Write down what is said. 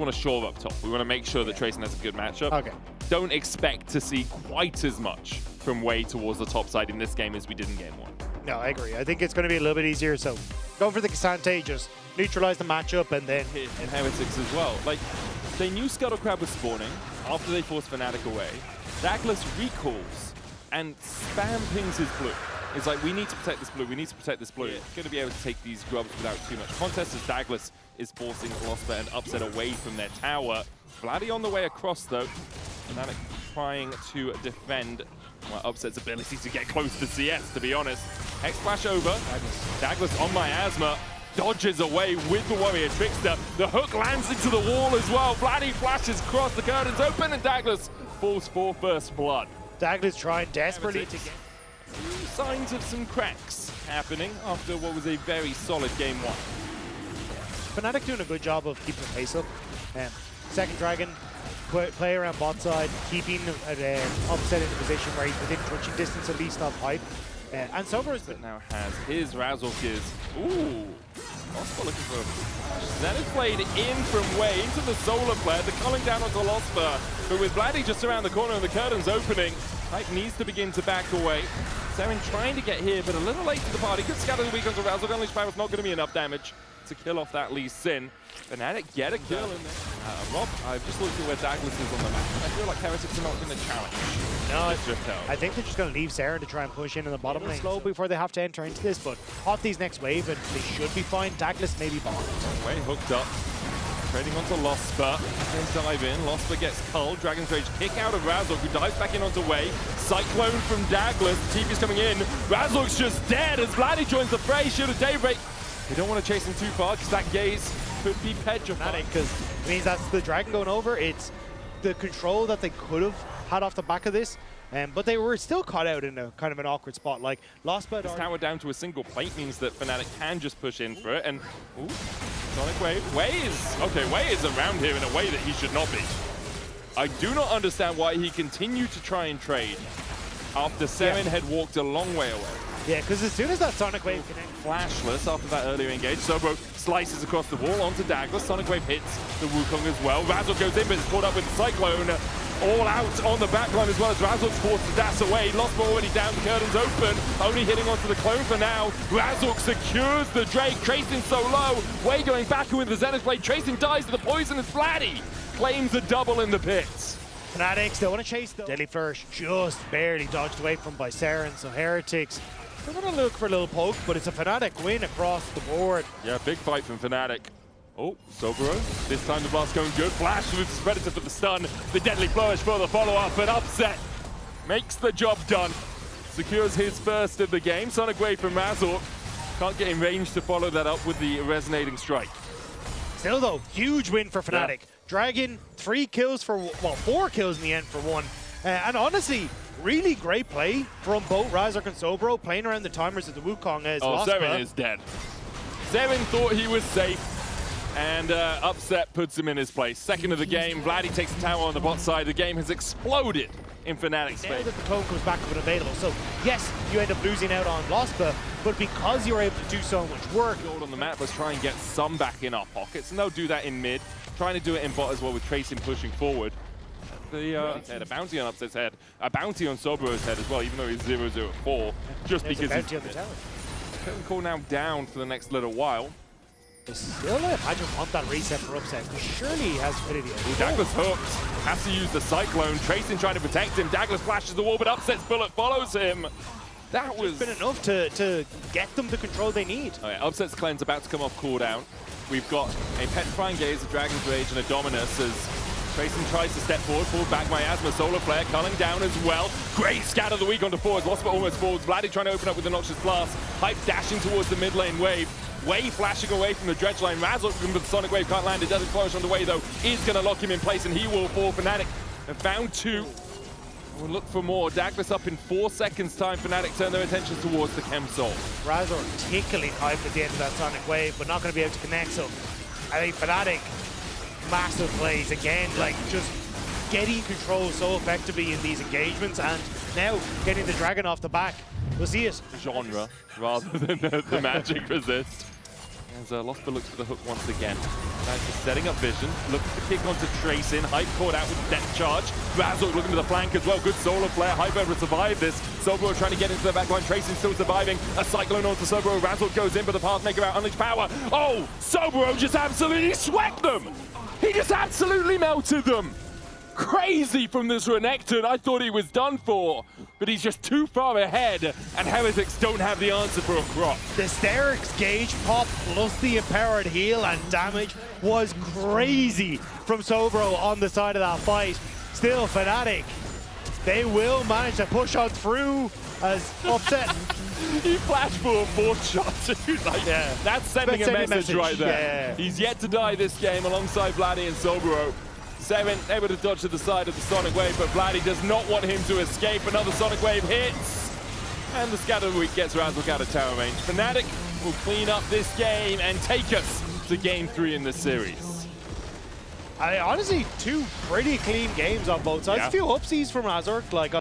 want to shore up top. We want to make sure that Tracing has a good matchup. Okay. Don't expect to see quite as much from Way towards the top side in this game as we did in game 1. No, I agree. I think it's going to be a little bit easier. So going for the Kasante, just neutralize the matchup and then hit and Heretics as well. Like, they knew Scuttle Crab was spawning after they forced Fnatic away. Douglas recalls and spam pings his blue. It's like, we need to protect this blue, we need to protect this blue. Yeah. Going to be able to take these grubs without too much contest as Douglas is forcing Philosopher and Upset away from their tower. Vladdy on the way across though. Fnatic trying to defend Upset's ability to get close to CS, to be honest. X flash over. Douglas on Miasma. Dodges away with the Warrior Trickster. The hook lands into the wall as well. Vladdy flashes across, the curtains open, and Douglas falls for first blood. Douglas trying desperately to get signs of some cracks happening after what was a very solid game 1. Fnatic doing a good job of keeping the pace up. Second Dragon, play around bot side, keeping Upset in a position where he's within touching distance at least of hype. And Sober's now has his Razzle Gears. Ooh, Losper looking for a flash. That is played in from Way into the Solar Flare. The culling down onto Losper, but with Vladdy just around the corner and the curtains opening, Hype needs to begin to back away. Seren trying to get here, but a little late to the party. Could scatter the weak onto Razzle. Unleash Power's not going to be enough damage to kill off that Lee Sin. Fnatic get a kill in there. Rob, I've just looked at where Douglas is on the map. I feel like Heretics are not going to challenge. No, I think they're just going to leave Seren to try and push in the bottom lane slow before they have to enter into this, but off these next wave, and they should be fine. Douglas may be bombed. Way hooked up. Trading onto Losper. They dive in. Losper gets culled. Dragon's Rage kick out of Razork, who dives back in onto Way. Cyclone from Douglas. TP's coming in. Razork's just dead as Vladdy joins the fray. Shoot a Daybreak. They don't want to chase him too far because that gaze could be petrified. Because it means that's the Dragon going over. It's the control that they could have had off the back of this. But they were still caught out in a kind of an awkward spot. Like Losper. This tower down to a single plate means that Fnatic can just push in for it. And ooh, Sonic Wave. Way is around here in a way that he should not be. I do not understand why he continued to try and trade after Seren had walked a long way away. Yeah, because as soon as that Sonic Wave connects. Flashless after that earlier engage. Sobro slices across the wall onto Douglas. Sonic Wave hits the Wukong as well. Razzle goes in, but it's caught up with the Cyclone. All out on the backline as well as Razzle's forced to dash away. Losper already down, the curtains open. Only hitting onto the clone for now. Razzle secures the Drake. Tracing so low. Way going back with the Zenith Blade. Tracing dies to the poisonous Vladdy. Claims a double in the pits. Fanatics, they want to chase the Deadly Flourish, just barely dodged away from by Seren, so Heretics, they're going to look for a little poke, but it's a Fnatic win across the board. Yeah, big fight from Fnatic. Oh, Sobero, this time the blast going good. Flash with Predator for the stun, the Deadly Flourish for the follow-up, and Upset makes the job done. Secures his first of the game. Sonic Wave from Razork, can't get in range to follow that up with the Resonating Strike. Still though, huge win for Fnatic. Yeah. Dragon, 3 kills for, well, 4 kills in the end for 1. And honestly, really great play from both Razork and Sobro, playing around the timers of the Wukong as Seren is dead. Seren thought he was safe, and Upset puts him in his place. Second of the game, Vladdy takes the tower on the bot side. The game has exploded in Fnatic's now favor. That the clone comes back up and available. So yes, you end up losing out on Losper, but because you're able to do so much work. On the map, let's try and get some back in our pockets, and they'll do that in mid. Trying to do it in bot as well with Tracing pushing forward. A bounty on Upset's head, a bounty on Sobero's head as well, even though he's 0-0-4, just There's because a bounty on the tower. Curtain call now down for the next little while. Still, I just want that reset for Upset, because surely he has Affinity. Douglas hooked, has to use the Cyclone. Tracing trying to protect him. Douglas flashes the wall, but Upset's bullet follows him. That was been enough to get them the control they need. Oh yeah, Upset's cleanse about to come off cooldown. We've got a Petrifying Gaze, a Dragon's Rage, and a Dominus as Tracing tries to step forward, pulled back Miasma, Solar Flare, culling down as well. Great scatter the weak onto 4 as Losper almost falls. Vladdy trying to open up with the Noxious Blast. Hype dashing towards the mid lane wave. Way flashing away from the dredge line. Razzle from the Sonic Wave can't land. It doesn't flourish on the way though. Is going to lock him in place and he will fall. Fnatic have found 2. We'll look for more. Douglas up in 4 seconds time. Fnatic turn their attention towards the Chem Soul. Razzle tickling Hype at the end of that Sonic Wave, but not going to be able to connect. So I think Fnatic, massive plays again, like just getting control so effectively in these engagements, and now getting the Dragon off the back. We'll see it. Genre rather than the magic resist. As Losper looks for the hook once again. Nice for setting up vision. Looking to kick onto Trace in. Hype caught out with Death Charge. Razzle looking to the flank as well. Good solo player. Hype able to survive this. Sobro trying to get into the backline. Tracing still surviving. A Cyclone onto Sobro. Razzle goes in, but the Pathmaker out. Unleash power. Oh, Sobro just absolutely swept them. He just absolutely melted them. Crazy from this Renekton. I thought he was done for, but he's just too far ahead, and Heretics don't have the answer for a crop. The Sterix gauge pop plus the empowered heal and damage was crazy from Sobro on the side of that fight. Still, Fnatic, they will manage to push on through as Upset. He flashed for a fourth shot too. Like, yeah. That's sending a message right there. Yeah. He's yet to die this game alongside Vladdy and Sobro. 7 able to dodge to the side of the Sonic Wave, but Vladdy does not want him to escape. Another Sonic Wave hits, and the Scatter Week gets Razzle out of tower range. Fnatic will clean up this game and take us to Game 3 in the series. Honestly, two pretty clean games on both sides. Yeah. A few upsies from Azure, like